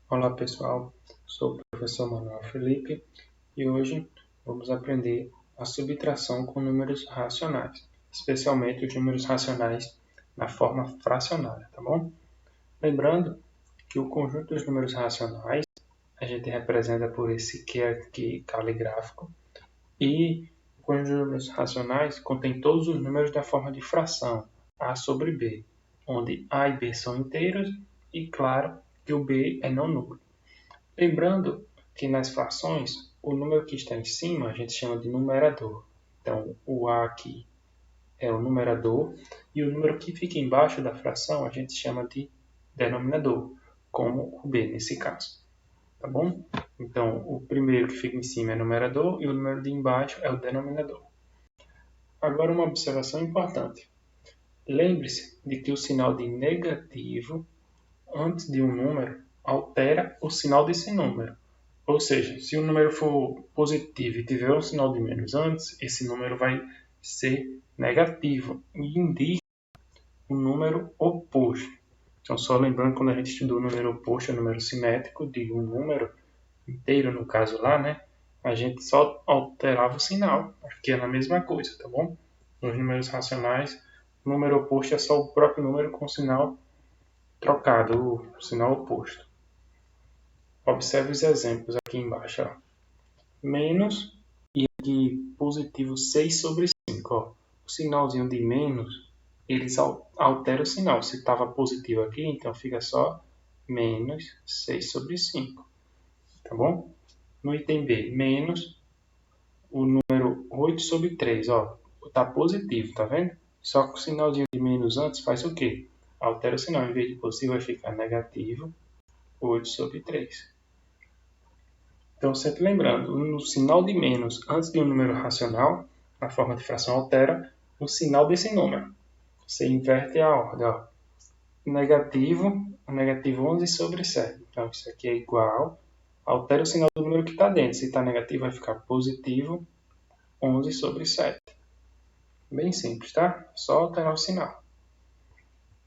Olá pessoal, sou o professor Manuel Felipe e hoje vamos aprender a subtração com números racionais, especialmente os números racionais na forma fracionária, tá bom? Lembrando que o conjunto dos números racionais a gente representa por esse Q aqui caligráfico e o conjunto de números racionais contém todos os números da forma de fração, A sobre B, onde A e B são inteiros e, claro, que o B é não nulo. Lembrando que nas frações, o número que está em cima a gente chama de numerador. Então, o A aqui é o numerador e o número que fica embaixo da fração a gente chama de denominador, como o B nesse caso. Tá bom? Então, o primeiro que fica em cima é numerador e o número de embaixo é o denominador. Agora, uma observação importante. Lembre-se de que o sinal de negativo antes de um número altera o sinal desse número. Ou seja, se o número for positivo e tiver um sinal de menos antes, esse número vai ser negativo e indica um número oposto. Então, só lembrando, quando a gente estudou o número oposto, o número simétrico de um número inteiro, no caso lá, né? A gente só alterava o sinal. Aqui é a mesma coisa, tá bom? Nos números racionais, o número oposto é só o próprio número com o sinal trocado, o sinal oposto. Observe os exemplos aqui embaixo. Ó. Menos e aqui positivo 6 sobre 5. Ó. O sinalzinho de menos, eles alteram o sinal. Se estava positivo aqui, então fica só menos 6 sobre 5. Tá bom? No item B, menos o número 8 sobre 3. Está positivo, tá vendo? Só que o sinalzinho de menos antes faz o quê? Altera o sinal. Em vez de positivo, vai ficar negativo 8 sobre 3. Então, sempre lembrando, no sinal de menos antes de um número racional, a forma de fração altera o sinal desse número. Você inverte a ordem. Ó. Negativo 11 sobre 7. Então, isso aqui é igual. Altera o sinal do número que está dentro. Se está negativo, vai ficar positivo 11 sobre 7. Bem simples, tá? Só alterar o sinal.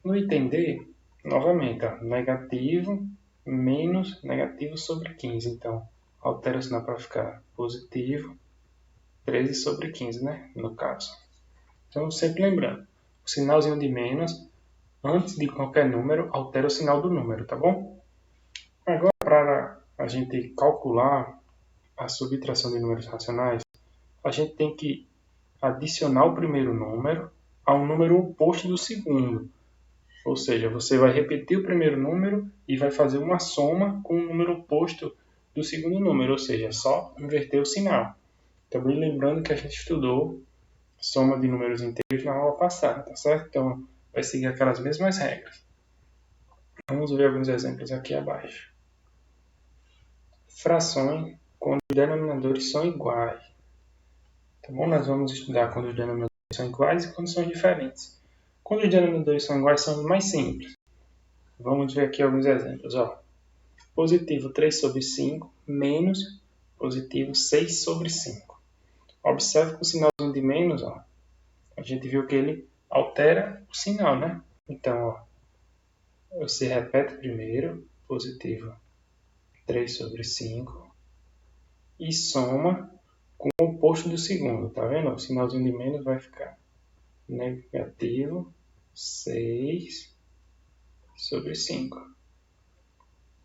No item D, novamente, ó, negativo menos negativo sobre 15. Então, altera o sinal para ficar positivo 13 sobre 15, né? No caso. Então, sempre lembrando, o sinalzinho de menos, antes de qualquer número, altera o sinal do número, tá bom? Agora, para a gente calcular a subtração de números racionais, a gente tem que adicionar o primeiro número ao número oposto do segundo. Ou seja, você vai repetir o primeiro número e vai fazer uma soma com o número oposto do segundo número, ou seja, só inverter o sinal. Também lembrando que a gente estudou soma de números inteiros na aula passada, tá certo? Então, vai seguir aquelas mesmas regras. Vamos ver alguns exemplos aqui abaixo. Frações quando os denominadores são iguais. Tá bom? Nós vamos estudar quando os denominadores são iguais e quando são diferentes. Quando os denominadores são iguais, são mais simples. Vamos ver aqui alguns exemplos. Ó. Positivo 3 sobre 5 menos positivo 6 sobre 5. Observe que o sinalzinho de menos, ó, a gente viu que ele altera o sinal, né? Então, ó, você repete primeiro, positivo 3 sobre 5, e soma com o oposto do segundo, tá vendo? O sinalzinho de menos vai ficar negativo 6 sobre 5.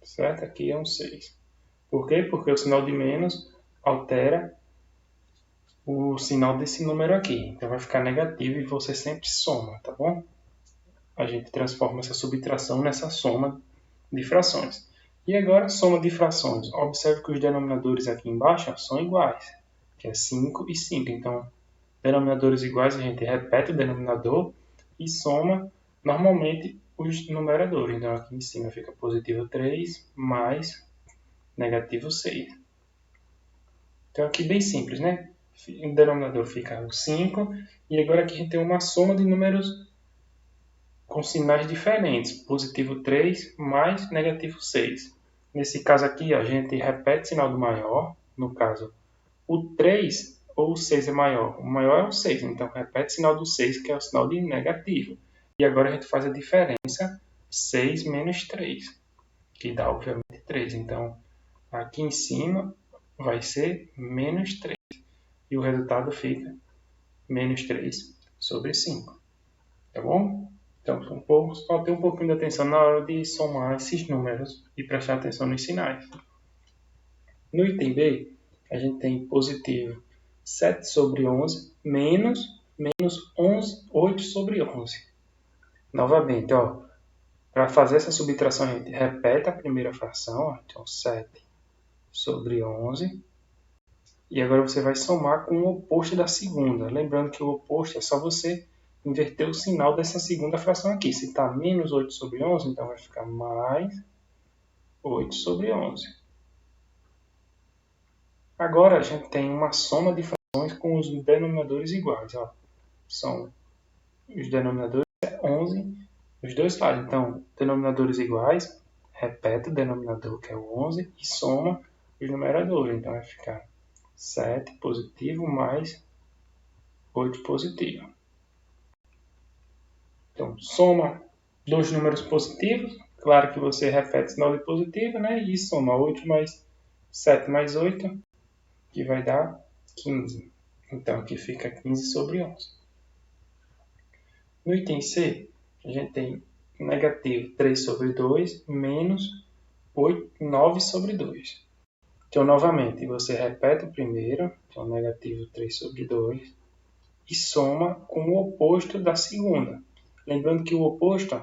Certo? Aqui é um 6. Por quê? Porque o sinal de menos altera o sinal desse número aqui. Então vai ficar negativo e você sempre soma, tá bom? A gente transforma essa subtração nessa soma de frações. E agora, soma de frações. Observe que os denominadores aqui embaixo são iguais, que é 5 e 5. Então, denominadores iguais, a gente repete o denominador e soma normalmente os numeradores. Então, aqui em cima fica positivo 3 mais negativo 6. Então, aqui bem simples, né? O denominador fica o 5 e agora aqui a gente tem uma soma de números com sinais diferentes, positivo 3 mais negativo 6. Nesse caso aqui, a gente repete o sinal do maior, no caso, o 3 ou o 6 é maior. O maior é o 6, então repete o sinal do 6, que é o sinal de negativo. E agora a gente faz a diferença, 6 menos 3, que dá obviamente 3. Então, aqui em cima vai ser menos 3. E o resultado fica menos 3 sobre 5. Tá bom? Então, só ter um pouquinho de atenção na hora de somar esses números e prestar atenção nos sinais. No item B, a gente tem positivo 7 sobre 11 menos 8 sobre 11. Novamente, para fazer essa subtração, a gente repete a primeira fração, então 7 sobre 11. E agora você vai somar com o oposto da segunda. Lembrando que o oposto é só você inverter o sinal dessa segunda fração aqui. Se está menos 8 sobre 11, então vai ficar mais 8 sobre 11. Agora a gente tem uma soma de frações com os denominadores iguais. São os denominadores 11 os dois lados. Então, denominadores iguais, repete o denominador, que é o 11, e soma os numeradores. Então, vai ficar 7 positivo mais 8 positivo. Então, soma dois números positivos. Claro que você repete o sinal de positivo, né? E soma 8 mais 7 mais 8, que vai dar 15. Então, aqui fica 15 sobre 11. No item C, a gente tem negativo 3 sobre 2 menos 9 sobre 2. Então, novamente, você repete o primeiro, então negativo 3 sobre 2, e soma com o oposto da segunda. Lembrando que o oposto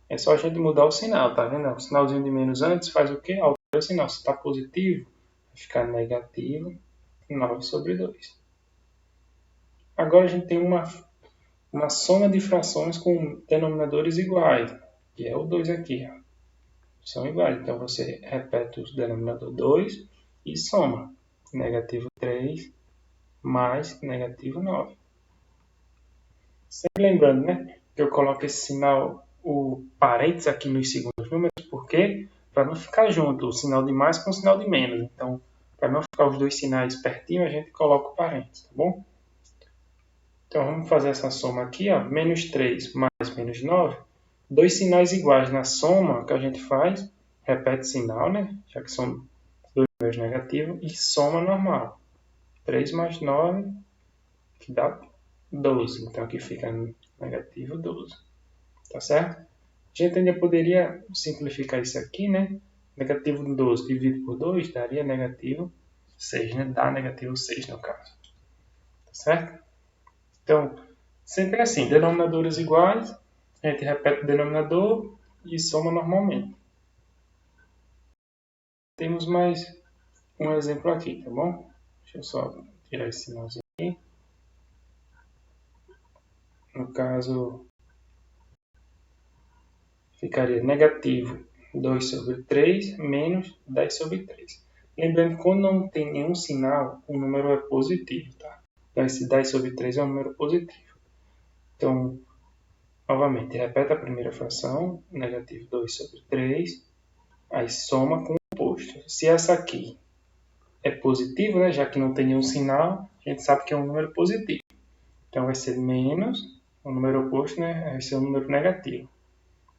é só a gente mudar o sinal, tá vendo? O sinalzinho de menos antes faz o quê? Altera o sinal. Se está positivo, vai ficar negativo 9 sobre 2. Agora a gente tem uma soma de frações com denominadores iguais, que é o 2 aqui. São iguais. Então você repete o denominador 2 e soma negativo 3 mais negativo 9. Sempre lembrando, né, que eu coloco esse sinal, o parênteses aqui nos segundos números, porque para não ficar junto o sinal de mais com o sinal de menos. Então, para não ficar os dois sinais pertinho, a gente coloca o parênteses, tá bom? Então, vamos fazer essa soma aqui, menos 3 mais menos 9. Dois sinais iguais na soma que a gente faz, repete sinal, né? Já que são dois números negativos, e soma normal. 3 mais 9, que dá 12. Então, aqui fica negativo 12. Tá certo? A gente ainda poderia simplificar isso aqui, né? Negativo 12 dividido por 2 daria negativo 6, né? Dá negativo 6 no caso. Tá certo? Então, sempre assim, denominadores iguais, a gente repete o denominador e soma normalmente. Temos mais um exemplo aqui, tá bom? Deixa eu só tirar esse sinalzinho aqui. No caso, ficaria negativo 2 sobre 3 menos 10 sobre 3. Lembrando que quando não tem nenhum sinal, o número é positivo, tá? Então, esse 10 sobre 3 é um número positivo. Então, novamente, repete a primeira fração, negativo 2 sobre 3, aí soma com o oposto. Se essa aqui é positivo, né, já que não tem nenhum sinal, a gente sabe que é um número positivo. Então, vai ser menos, o número oposto, né, vai ser um número negativo,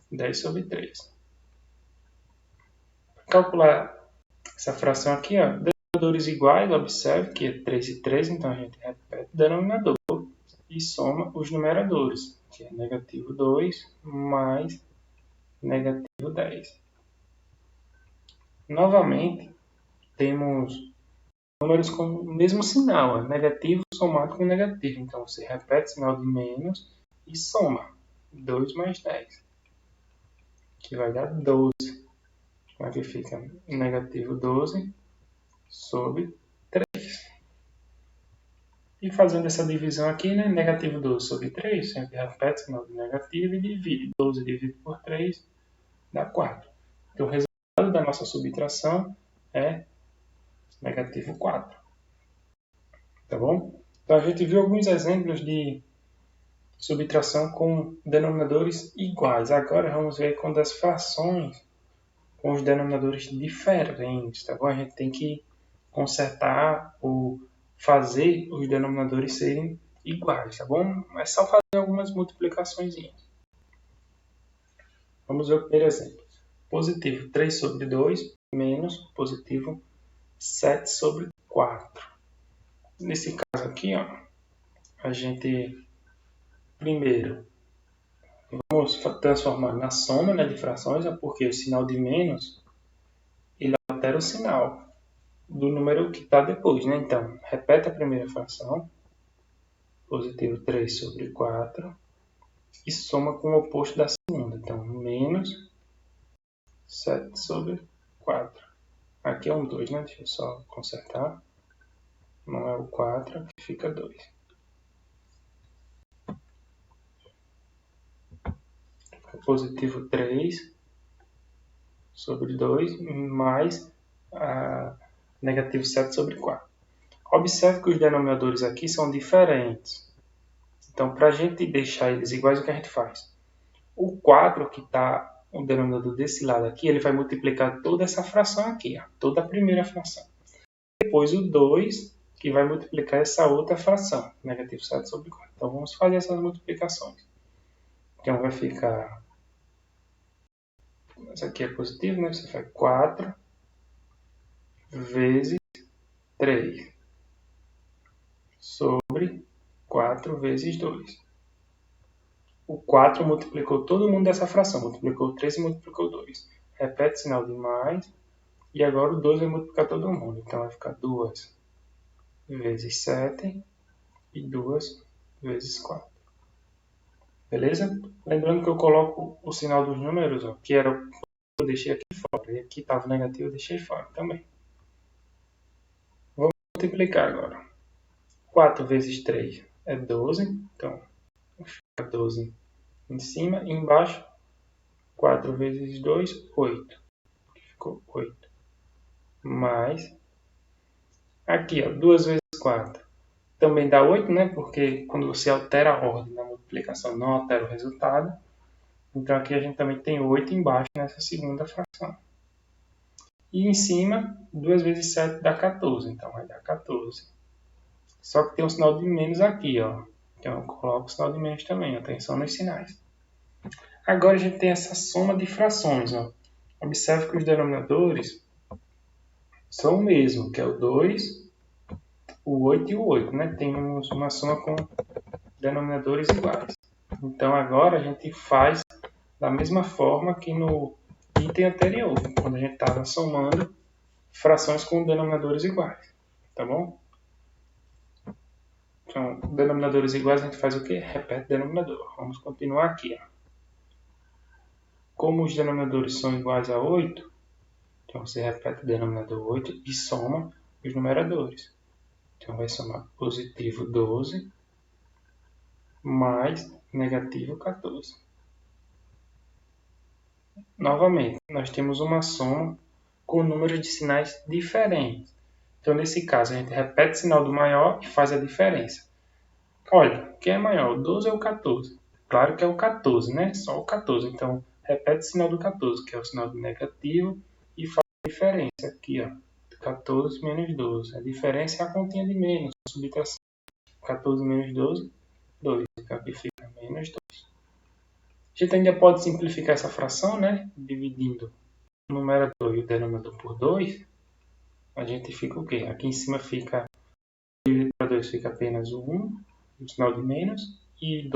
10 sobre 3. Para calcular essa fração aqui, denominadores iguais, observe que é 3 e 3, então a gente repete o denominador e soma os numeradores, que é negativo 2 mais negativo 10. Novamente, temos números com o mesmo sinal, negativo somado com negativo. Então, você repete o sinal de menos e soma 2 mais 10, que vai dar 12. Então, aqui fica negativo 12 sobre 3. E fazendo essa divisão aqui, né, negativo 12 sobre 3, sempre repete o sinal de negativo e divide. 12 dividido por 3 dá 4. Então, o resultado da nossa subtração é negativo 4. Tá bom? Então, a gente viu alguns exemplos de subtração com denominadores iguais. Agora, vamos ver quando as frações com os denominadores diferentes, tá bom? A gente tem que consertar ou fazer os denominadores serem iguais, tá bom? É só fazer algumas multiplicações. Vamos ver o primeiro exemplo. positivo 3 sobre 2 menos positivo 7 sobre 4. Nesse caso aqui, ó, a gente primeiro vamos transformar na soma, né, de frações, porque o sinal de menos ele altera o sinal do número que está depois, né? Então, repete a primeira fração, positivo 3 sobre 4, e soma com o oposto da segunda. Então, menos 7 sobre 4. Aqui é um 2, né? Deixa eu só consertar. Não é o 4, aqui fica 2. Fica positivo 3 sobre 2, mais negativo 7 sobre 4. Observe que os denominadores aqui são diferentes. Então, para a gente deixar eles iguais, o que a gente faz? O 4, que está o denominador desse lado aqui, ele vai multiplicar toda essa fração aqui, ó, toda a primeira fração. Depois o 2, que vai multiplicar essa outra fração, negativo 7 sobre 4. Então, vamos fazer essas multiplicações. Então, vai ficar... Isso aqui é positivo, né? Você faz 4 vezes 3 sobre 4 vezes 2. O 4 multiplicou todo mundo dessa fração. Multiplicou 3 e multiplicou 2. Repete o sinal de mais. E agora o 2 vai multiplicar todo mundo. Então vai ficar 2 vezes 7 e 2 vezes 4. Beleza? Lembrando que eu coloco o sinal dos números, ó, que era o que eu deixei aqui fora. E aqui estava negativo, eu deixei fora também. Vamos multiplicar agora. 4 vezes 3 é 12. Então, fica 12 em cima e embaixo. 4 vezes 2, 8. Ficou 8. Mais, aqui, ó, 2 vezes 4. Também dá 8, né? Porque quando você altera a ordem da multiplicação, não altera o resultado. Então, aqui a gente também tem 8 embaixo nessa segunda fração. E em cima, 2 vezes 7 dá 14. Então, vai dar 14. Só que tem um sinal de menos aqui, ó. Então, eu coloco o sinal de menos também. Atenção nos sinais. Agora, a gente tem essa soma de frações, ó. Observe que os denominadores são o mesmo, que é o 2, o 8 e o 8, né? Temos uma soma com denominadores iguais. Então, agora a gente faz da mesma forma que no item anterior, quando a gente estava somando frações com denominadores iguais. Tá bom? Então, denominadores iguais a gente faz o quê? Repete denominador. Vamos continuar aqui, ó. Como os denominadores são iguais a 8, então você repete o denominador 8 e soma os numeradores. Então, vai somar positivo 12 mais negativo 14. Novamente, nós temos uma soma com números de sinais diferentes. Então, nesse caso, a gente repete o sinal do maior e faz a diferença. Olha, quem é maior, o 12 ou o 14? Claro que é o 14, né? Só o 14. Então, repete o sinal do 14, que é o sinal do negativo, e faz a diferença aqui, ó. 14 menos 12. A diferença é a continha de menos, a subtração. 14 menos 12, 2. Então, aqui fica menos 2. A gente ainda pode simplificar essa fração, né? Dividindo o numerador e o denominador por 2. A gente fica o quê? Aqui em cima fica, dividido para 2 fica apenas o 1, o sinal de menos, e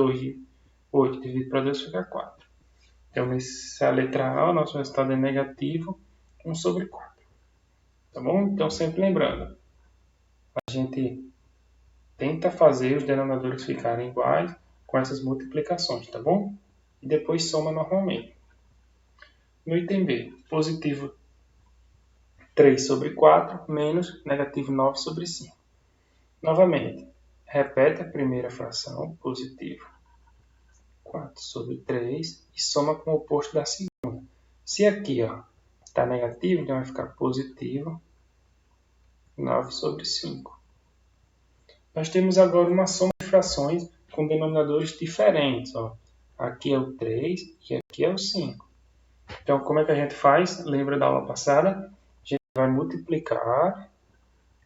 8 dividido para 2 fica 4. Então, nessa letra A, o nosso resultado é negativo 1 sobre 4. Tá bom? Então, sempre lembrando, a gente tenta fazer os denominadores ficarem iguais com essas multiplicações, tá bom? E depois soma normalmente. No item B, positivo 3 sobre 4 menos negativo 9 sobre 5. Novamente, repete a primeira fração, positivo 4 sobre 3, e soma com o oposto da segunda. Se aqui está negativo, então vai ficar positivo 9 sobre 5. Nós temos agora uma soma de frações com denominadores diferentes. Ó. Aqui é o 3 e aqui é o 5. Então, como é que a gente faz? Lembra da aula passada? A gente vai multiplicar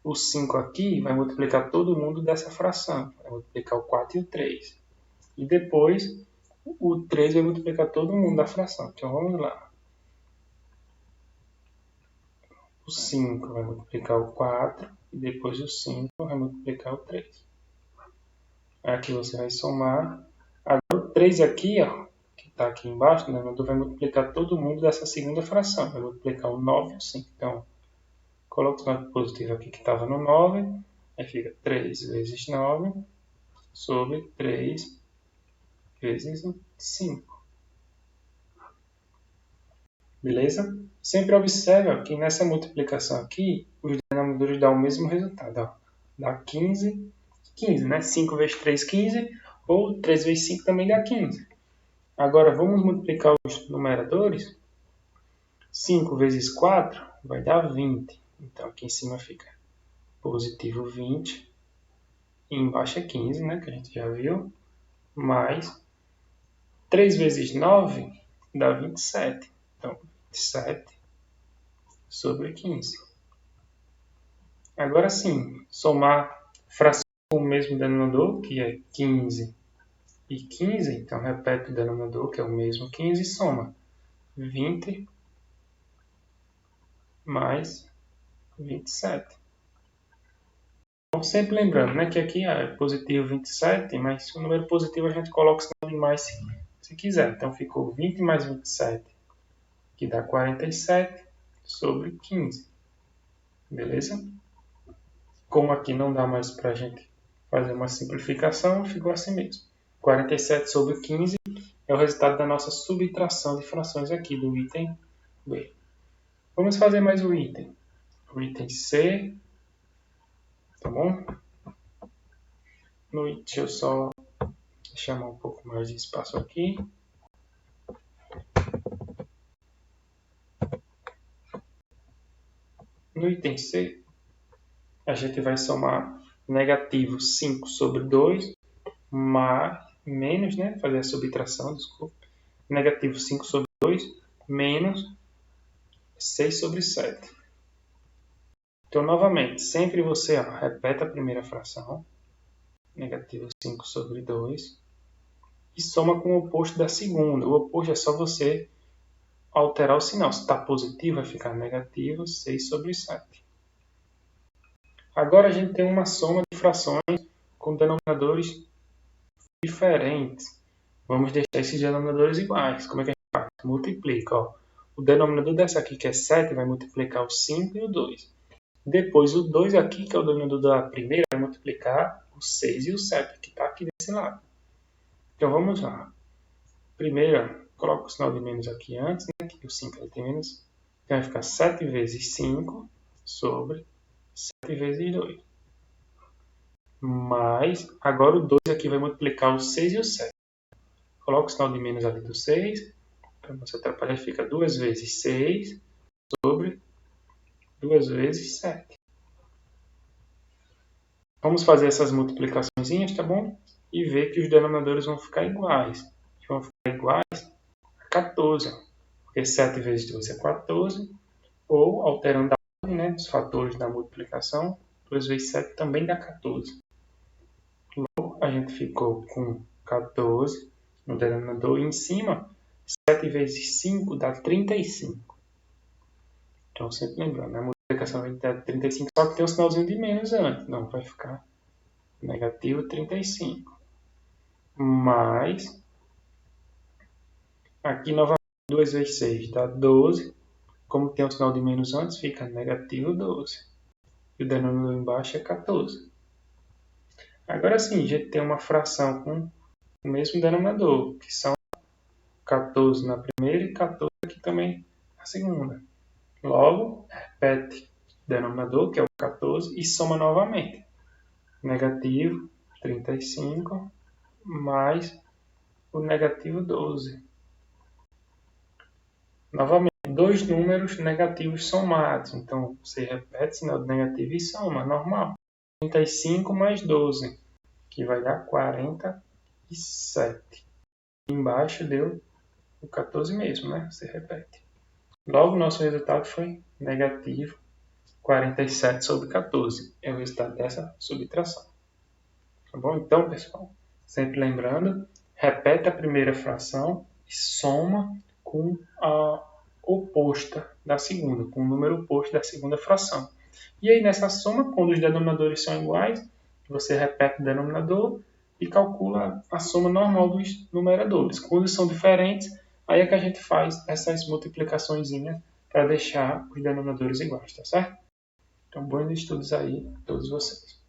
o 5 aqui, vai multiplicar todo mundo dessa fração. Vai multiplicar o 4 e o 3. E depois, o 3 vai multiplicar todo mundo da fração. Então, vamos lá. o 5 vai multiplicar o 4 e depois o 5 vai multiplicar o 3. Aqui você vai somar. Agora o 3 aqui, ó, que está aqui embaixo, o denominador vai multiplicar todo mundo dessa segunda fração. Vai multiplicar o 9 e o 5. Então, coloca o sinal positivo aqui que estava no 9. Aí fica 3 vezes 9 sobre 3 vezes 5. Beleza? Sempre observa que nessa multiplicação aqui, os denominadores dão o mesmo resultado. Ó. Dá 15, 15, né? 5 vezes 3, 15. Ou 3 vezes 5 também dá 15. Agora, vamos multiplicar os numeradores. 5 vezes 4 vai dar 20. Então, aqui em cima fica positivo 20. E embaixo é 15, né? Que a gente já viu. Mais 3 vezes 9 dá 27. Então, 27 sobre 15. Agora sim, somar frações com o mesmo denominador, que é 15 e 15. Então, repete o denominador, que é o mesmo 15, e soma 20 mais 27. Então, sempre lembrando, né, que aqui é positivo 27, mas se o número positivo a gente coloca o sinal de mais se quiser. Então, ficou 20 mais 27, que dá 47, sobre 15. Beleza? Como aqui não dá mais para a gente fazer uma simplificação, ficou assim mesmo. 47 sobre 15 é o resultado da nossa subtração de frações aqui do item B. Vamos fazer mais um item. O item C, tá bom? Deixa eu só chamar um pouco mais de espaço aqui. No item C, a gente vai somar negativo 5 sobre 2, menos, né? Fazer a subtração, desculpa. Negativo 5 sobre 2, menos 6 sobre 7. Então, novamente, sempre você repete a primeira fração, negativo 5 sobre 2, e soma com o oposto da segunda. O oposto é só você alterar o sinal. Se está positivo, vai ficar negativo 6 sobre 7. Agora a gente tem uma soma de frações com denominadores diferentes. Vamos deixar esses denominadores iguais. Como é que a gente faz? Multiplica. Ó. O denominador dessa aqui, que é 7, vai multiplicar o 5 e o 2. Depois, o 2 aqui, que é o denominador da primeira, vai multiplicar o 6 e o 7, que está aqui desse lado. Então, vamos lá. Primeiro, coloca o sinal de menos aqui antes, né? Que o 5 tem menos. Então, vai ficar 7 vezes 5 sobre 7 vezes 2. Mas, agora o 2 aqui vai multiplicar o 6 e o 7. Coloca o sinal de menos ali do 6. Para não se atrapalhar, fica 2 vezes 6 sobre 2 vezes 7. Vamos fazer essas multiplicações, tá bom? E ver que os denominadores vão ficar iguais. Vão ficar iguais a 14. Porque 7 vezes 2 é 14. Ou, alterando a ordem, né, dos fatores da multiplicação, 2 vezes 7 também dá 14. Logo, a gente ficou com 14 no denominador. E em cima, 7 vezes 5 dá 35. Então, sempre lembrando, a multiplicação vai dar 35, só que tem um sinalzinho de menos antes. Não, vai ficar negativo 35. Mais, aqui novamente, 2 vezes 6 dá 12. Como tem um sinal de menos antes, fica negativo 12. E o denominador embaixo é 14. Agora sim, a gente tem uma fração com o mesmo denominador, que são 14 na primeira e 14 aqui também na segunda. Logo, repete o denominador, que é o 14, e soma novamente. Negativo 35 mais o negativo 12. Novamente, dois números negativos somados. Então, você repete o sinal de negativo e soma, normal. 35 mais 12, que vai dar 47. Embaixo deu o 14 mesmo, né? Você repete. Logo, nosso resultado foi negativo 47 sobre 14. É o resultado dessa subtração. Tá bom? Então, pessoal, sempre lembrando, repete a primeira fração e soma com a oposta da segunda, com o número oposto da segunda fração. E aí, nessa soma, quando os denominadores são iguais, você repete o denominador e calcula a soma normal dos numeradores. Quando são diferentes, aí é que a gente faz essas multiplicações para deixar os denominadores iguais, tá certo? Então, bons estudos aí a todos vocês.